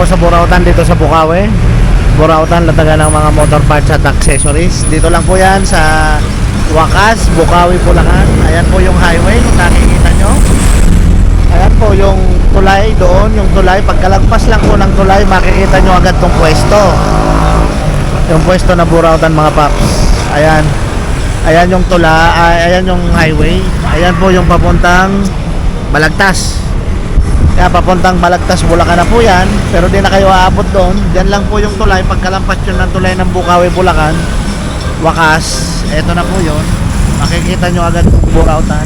po sa Burautan dito sa Bukawi. Burautan, latagan ng mga motor parts at accessories. Dito lang po yan sa Wakas, Bukawi, Bulacan. Ayan po yung highway kung nakikita nyo. Ayan po yung tulay doon, yung tulay. Pagkalagpas lang po ng tulay, makikita nyo agad tong pwesto. Yung pwesto na Burautan mga paps. Ayan. Ayan yung ayan yung highway. Ayan po yung papuntang Balagtas. Kaya papuntang Balagtas, Bulacan na po yan. Pero di na kayo aabot doon. Diyan lang po yung tulay. Pagkalampas yun ng tulay ng Bukawi, Bulacan, Wakas, eto na po yun. Makikita nyo agad yung Burautan.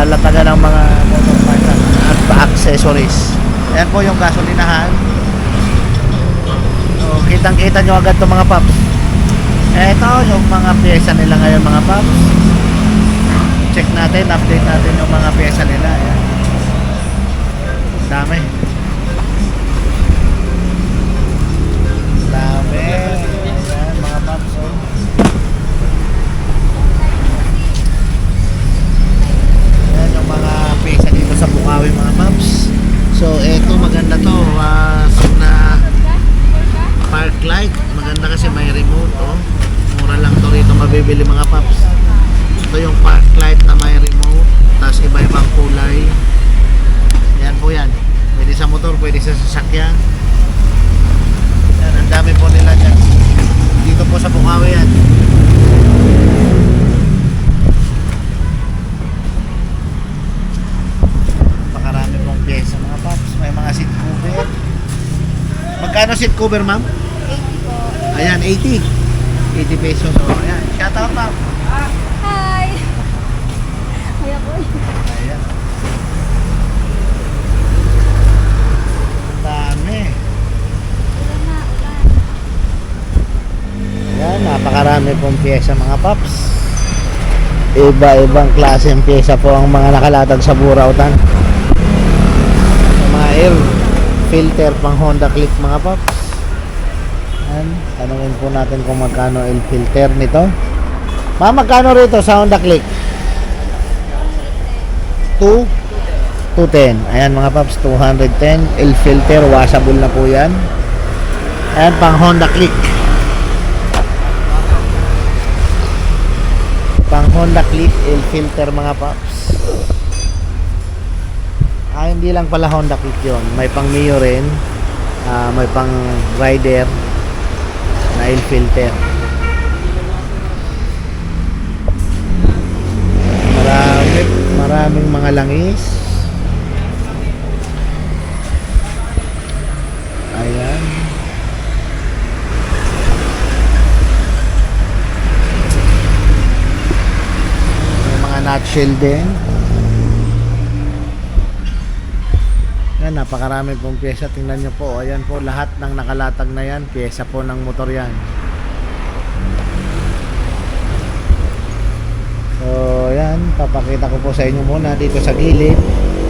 Latagan ng mga motor parts at accessories. Ayan po yung gasolinahan. So, kitang kita nyo agad itong mga paps. Eto yung mga pyesa nila ngayon mga paps. Check natin, update natin yung mga pyesa nila. Ayan. Dami. Ayan mga paps. Oh. Ayan yung mga pyesa dito sa Bukawi mga paps. So eto maganda to. Na park light. Maganda kasi may remote. Oh. Mura lang to rito mabibili mga paps. Ito yung park light na may remote. Tapos iba-ibang kulay. Yan po yan. Pwede sa motor, pwede sa sasakyan. Yan, ang dami po nila dyan. Dito po sa Bukawi yan. Pakarami pong pyesa mga paps. May mga seat cover. Magkano seat cover ma'am? 80 po. Ayan, 80. 80 pesos. So, ayan. Shout out ma'am. Hi! Kaya po. Ayan. Dami. Ulan na, ulan. Ayan, napakarami pong pyesa mga paps. Iba-ibang klase ng pyesa po ang mga nakalatag sa Burautan. Mga air filter pang Honda Click mga paps. Ayan, tanungin po natin kung magkano air filter nito. Magkano rito sa Honda Click? 210. Ayan mga paps, 210. Air filter, washable na po yan. Ayan, pang Honda Click. Pang Honda Click, air filter mga paps. Hindi lang pala Honda Click yun. May pang Mio rin. May pang Rider na air filter. Maraming mga langis. Ayan. May mga nutshell din. Yan, napakarami pong pyesa. Tingnan nyo po. Ayan po, lahat ng nakalatag na yan, pyesa po ng motor yan. So, yan, papakita ko po sa inyo muna dito sa gilid.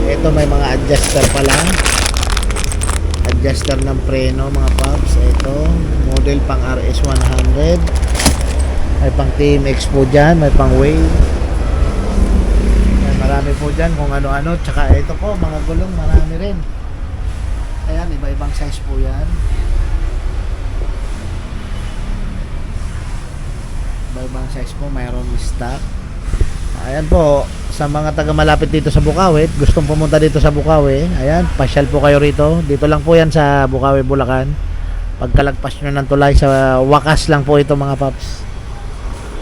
Ito may mga adjuster pala. Adjuster ng preno mga paps. Ito, model pang RS100. May pang TMX po dyan, may pang Wave. Yan, marami po dyan kung ano-ano. Tsaka ito po, mga gulong, marami rin. Ayan, iba-ibang size po yan. Iba-ibang size po, mayroon stock. Ayan po, sa mga taga malapit dito sa Bukawi, gustong pumunta dito sa Bukawi, ayan, pasyal po kayo rito. Dito lang po yan sa Bukawi, Bulacan. Pagkalagpas nyo ng tulay, sa Wakas lang po ito mga paps.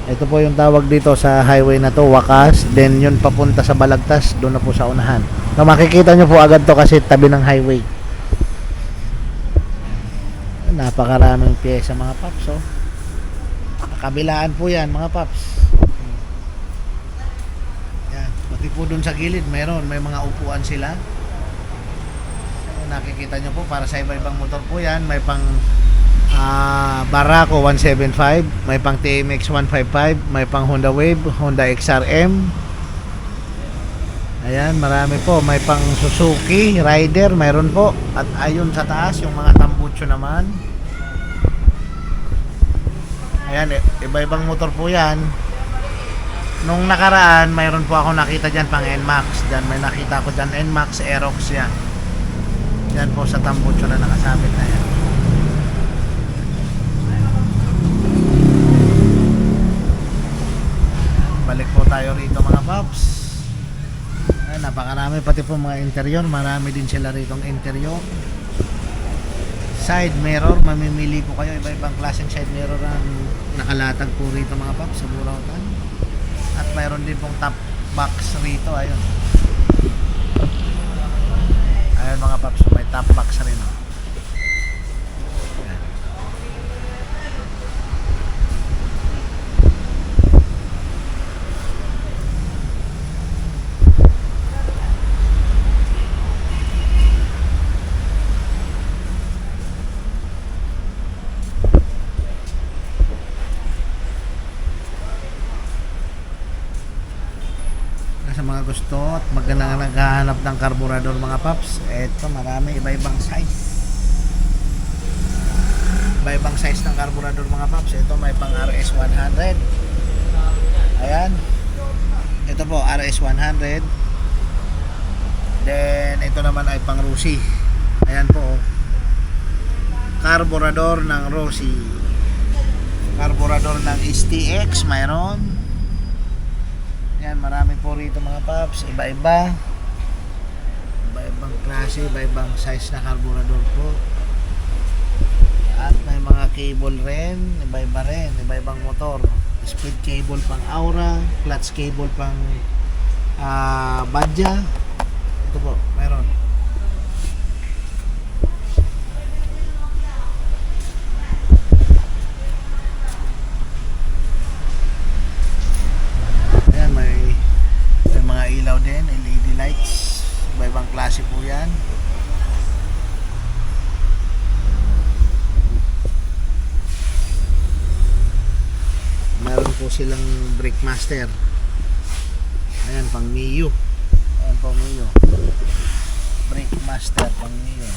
Ito po yung tawag dito sa highway na to, Wakas. Then yun papunta sa Balagtas, doon na po sa unahan. So, makikita nyo po agad to kasi tabi ng highway. Napakaraming pyesa mga paps. Oh. Kabilaan po yan mga paps. Pati po dun sa gilid may mga upuan sila. Nakikita nyo po para sa iba-ibang motor po yan. May pang Barako 175, may pang TMX 155, may pang Honda Wave, Honda XRM. Ayan, marami po. May pang Suzuki Rider, mayroon po. At ayun sa taas yung mga tambucho naman. Ayan, iba-ibang motor po yan. Nung nakaraan, mayroon po ako nakita dyan pang NMAX. Dyan may nakita ko dyan NMAX Aerox yan. Yan po sa tambucho na nakasabit na yan. Balik po tayo rito mga paps. Ay, napakarami pati po mga interior. Marami din sila rito interior. Side mirror, mamimili po kayo. Iba-ibang klaseng side mirror ang nakalatag po rito mga paps sa Burautan. At mayroon din pong top box rito. Ayun. Ayun mga paps, may top box rin. Oh. Ayan. Sa mga gusto at magandang naghahanap ng karburador mga paps, eto marami iba-ibang size. Iba-ibang size ng karburador mga paps. Ito may pang RS100. Ayan. Ito po RS100. Then ito naman ay pang Rossi. Ayan po. Oh. Karburador ng Rossi. Karburador ng STX mayroon. Yan, marami po rito mga paps, iba-iba. Iba-ibang klase, iba-ibang size na karburador po. At may mga cable rin, iba-iba rin, iba-ibang motor. Speed cable pang Aura, clutch cable pang Badja. Ito po, meron. May mga ilaw din, LED lights, iba-ibang klase po yan. Meron po silang brake master. Ayan, pang Mio. Ayan po Mio, brake master pang Mio.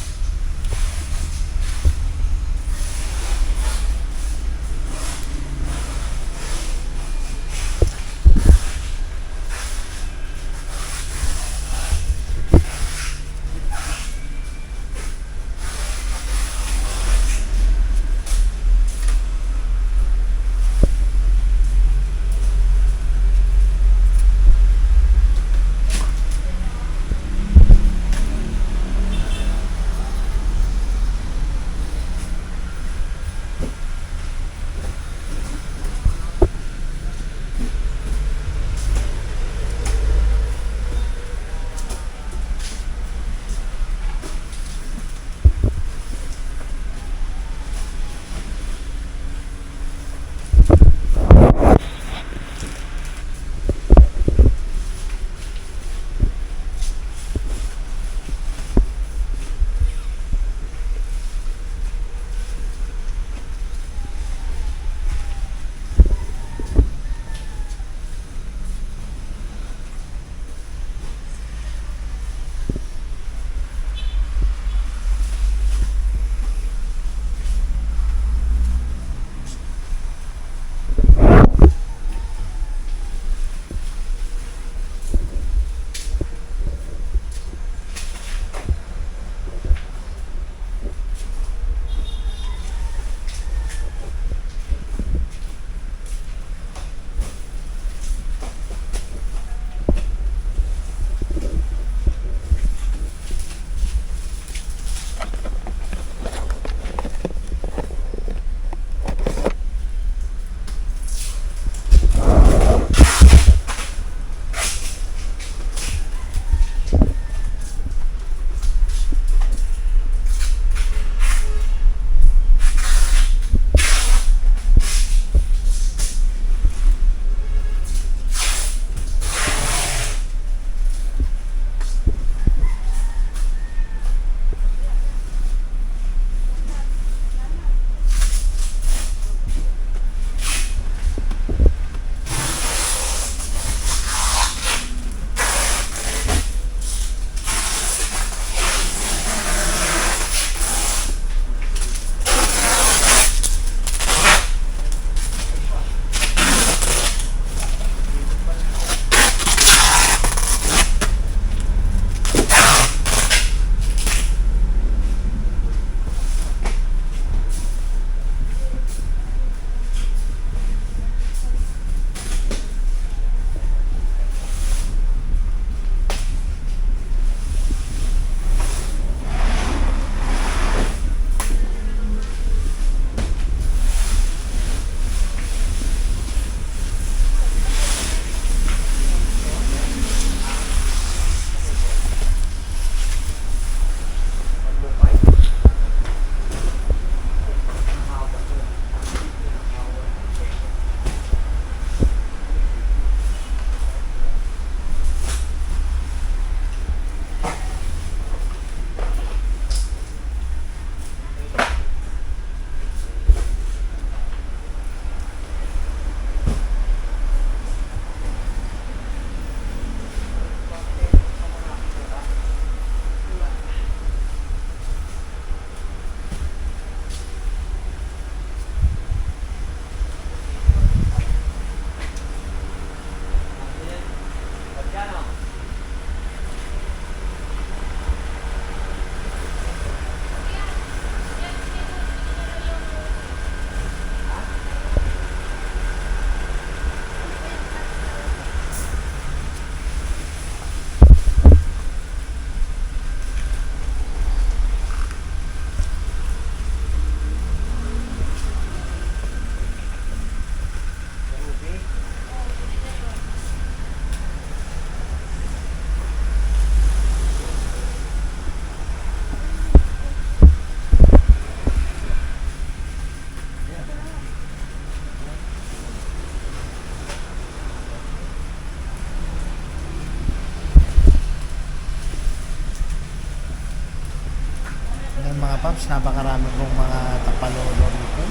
paps, napakarami pong mga tapalolo dito.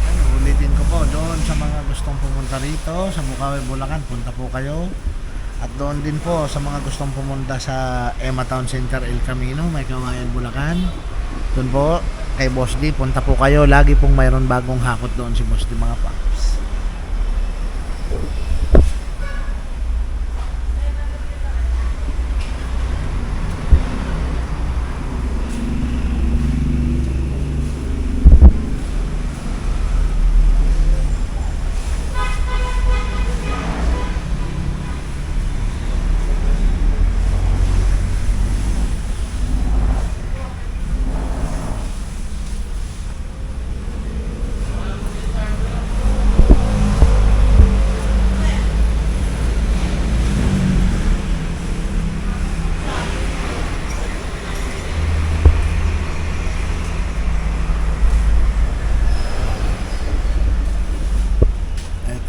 Ano, ulitin ko po, doon sa mga gustong pumunta rito sa Bukawi, Bulacan, punta po kayo. At doon din po sa mga gustong pumunta sa Emma Town Center, El Camino, may Kawayan, Bulacan. Doon po kay Boss D, punta po kayo. Lagi pong mayroon bagong hakot doon si Boss D, mga paps.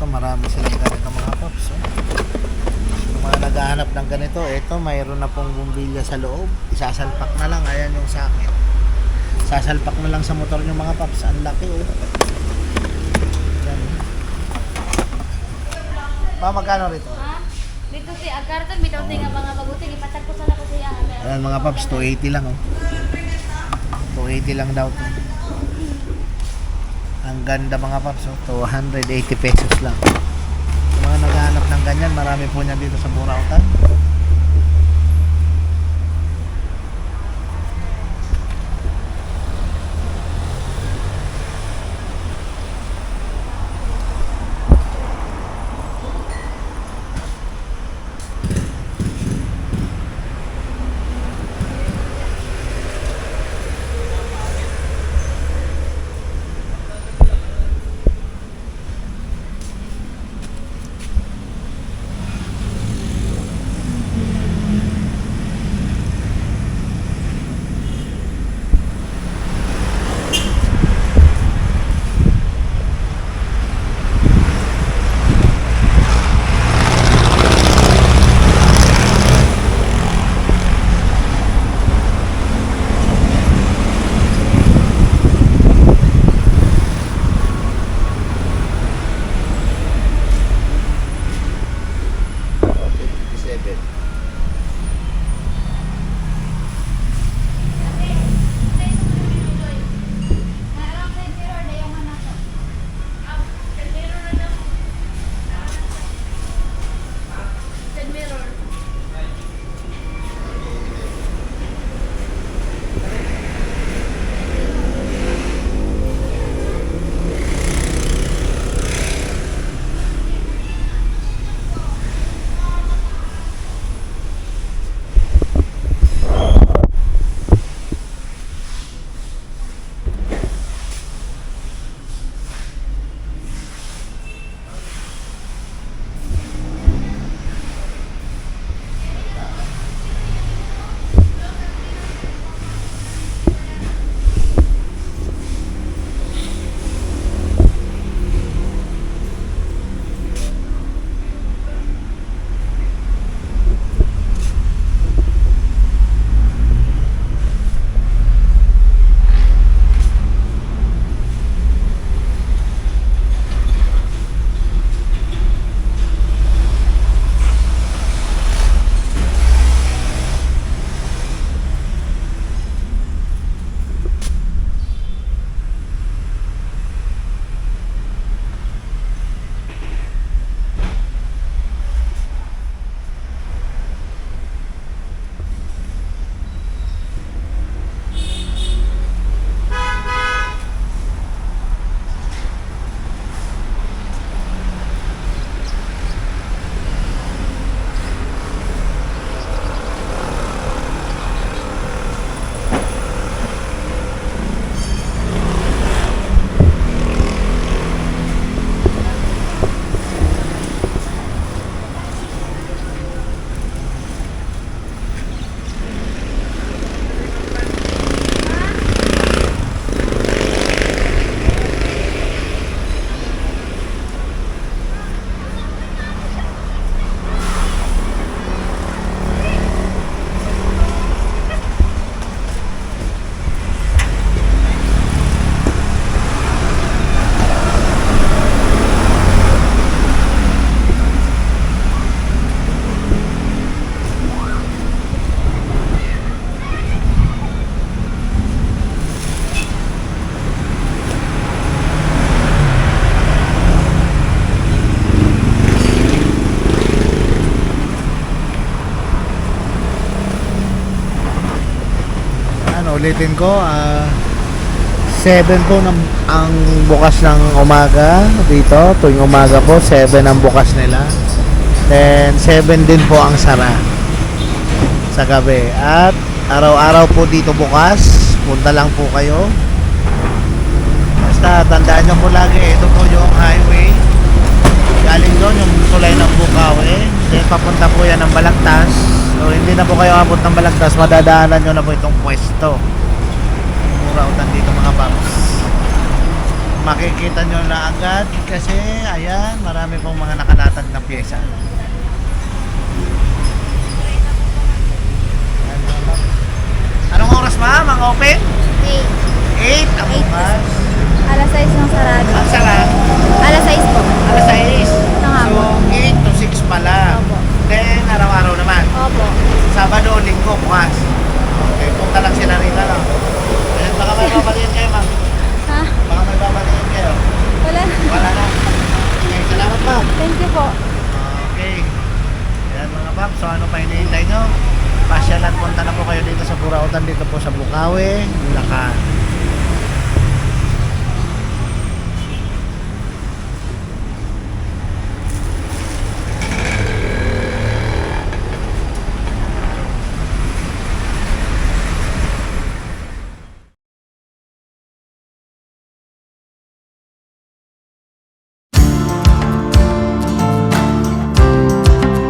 Ito, marami silang ganito mga paps. Oh. Yung mga naghahanap ng ganito, ito, mayroon na pong bumbilya sa loob. Isasalpak na lang, ayan yung sakit. Sasalpak na lang sa motor yung mga paps. Ang laki, oh. Yan. Magkano rito? Ha? Dito si Agarton, bitaw nga mga baguting, ipatag ko sana ko siya. Ayan mga paps, 280 lang, oh. 280 lang daw to. Ang ganda mga paps, oh. 280 pesos lang. Yung mga naghahanap ng ganyan, marami po niyan dito sa Burautan. ulitin ko, 7 po ang bukas ng umaga dito. Tuwing umaga po, 7 ang bukas nila. Then, 7 din po ang sara sa gabi. At araw-araw po dito bukas. Punta lang po kayo. Basta, tandaan nyo po lagi, ito po yung highway. Galing doon, yung tulay ng Bukawi. Then, papunta po yan ng Balagtas. So, hindi na po kayo abot ng Balagtas. Madadaanan nyo na po itong pwesto. Burautan dito mga paps. Makikita nyo na agad kasi ayan, marami pong mga nakalatag na pyesa. Anong oras ma? Mga open? 8 ang bukas. Alas 6 ng sarado. Ang sara, Alas 6 po. alas 6. Ng So hapon. 8 to 6 pala. Opo. Then araw-araw naman. Opo. Sabado, Linggo, bukas. Okay, punta lang sila rito, no? Ayan, baka may babaliin kayo, ma'am. Ha? Baka may babaliin kayo. Wala. Wala na. Okay, salamat, ma'am. Thank you po. Okay. Ayan, mga ma'am. So, ano pa hinihintay nyo? Pasyalan, punta na po kayo dito sa Burautan, dito po sa Bukawi, Bulacan.